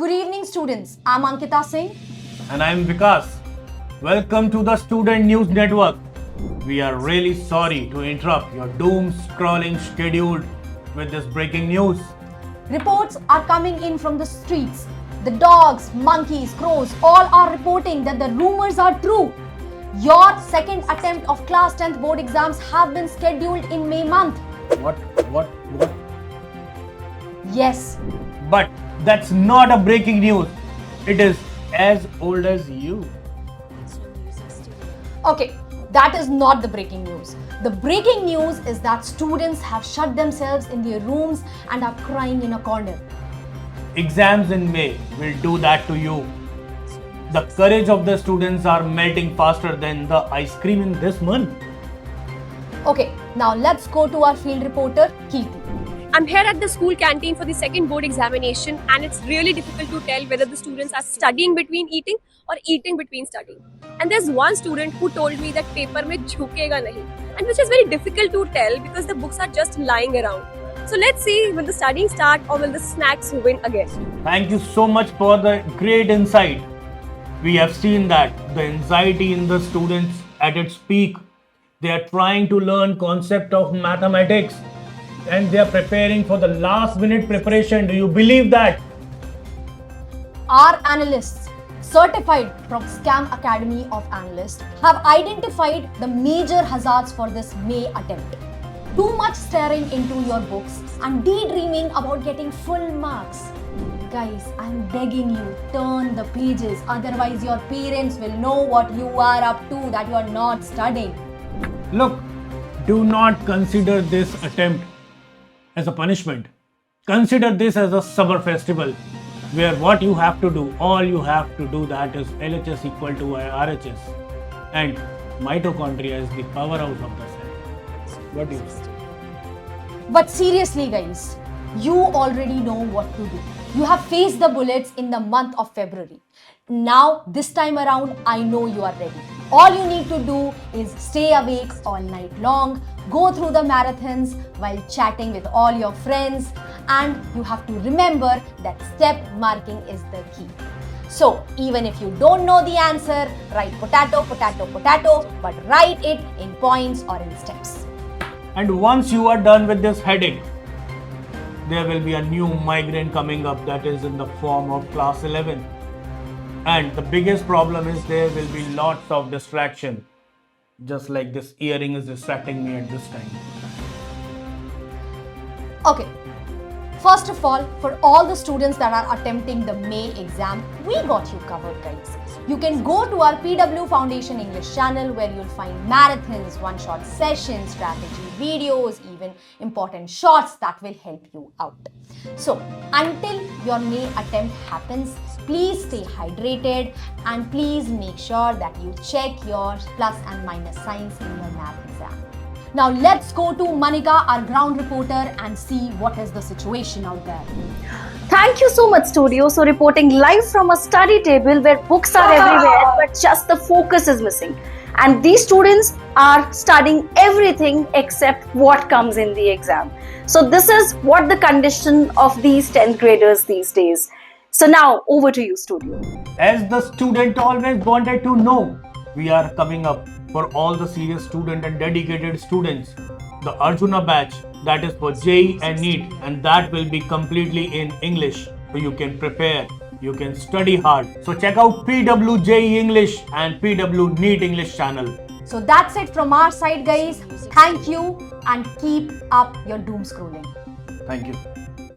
Good evening, students. I'm Ankita Singh. And I'm Vikas. Welcome to the Student News Network. We are really sorry to interrupt your doom scrolling schedule with this breaking news. Reports are coming in from the streets. The dogs, monkeys, crows all are reporting that the rumors are true. Your second attempt of class 10th board exams have been scheduled in May month. What? Yes. But that's not a breaking news. It is as old as you. Okay, that is not the breaking news. The breaking news is that students have shut themselves in their rooms and are crying in a corner. Exams in May will do that to you. The courage of the students are melting faster than the ice cream in this month. Okay, now let's go to our field reporter, Kirti. I'm here at the school canteen for the second board examination, and it's really difficult to tell whether the students are studying between eating or eating between studying. And there's one student who told me that paper mein jhukega nahi, and which is very difficult to tell because the books are just lying around. So let's see, will the studying start or will the snacks win again? Thank you so much for the great insight. We have seen that the anxiety in the students at its peak. They are trying to learn concept of mathematics and they are preparing for the last minute preparation. Do you believe that? Our analysts, certified from Scam Academy of Analysts, have identified the major hazards for this May attempt. Too much staring into your books and daydreaming about getting full marks. Guys, I'm begging you, turn the pages, otherwise your parents will know what you are up to, that you are not studying. Look, do not consider this attempt as a punishment. Consider this as a summer festival where what you have to do, all you have to do, that is LHS equal to RHS, and mitochondria is the powerhouse of the cell. What do you say? But seriously guys, you already know what to do. You have faced the bullets in the month of February. Now, this time around, I know you are ready. All you need to do is stay awake all night long, go through the marathons while chatting with all your friends, and you have to remember that step marking is the key. So, even if you don't know the answer, write potato, potato, potato, but write it in points or in steps. And once you are done with this headache, there will be a new migraine coming up, that is in the form of class 11. And the biggest problem is there will be lots of distraction. Just like this earring is distracting me at this time. Okay. First of all, for all the students that are attempting the May exam, we got you covered, guys. You can go to our PW Foundation English channel where you'll find marathons, one-shot sessions, strategy videos, even important shots that will help you out. So, until your May attempt happens, please stay hydrated and please make sure that you check your plus and minus signs in your math exam. Now let's go to Manika, our ground reporter, and see what is the situation out there. Thank you so much, Studio. So reporting live from a study table where books are everywhere, but just the focus is missing. And these students are studying everything except what comes in the exam. So this is what the condition of these 10th graders these days. So now over to you, Studio. As the student always wanted to know, we are coming up for all the serious student and dedicated students. The Arjuna batch, that is for JEE and NEET, and that will be completely in English. So you can prepare, you can study hard. So check out PW JEE English and PW NEET English channel. So that's it from our side, guys. Thank you and keep up your doom scrolling. Thank you.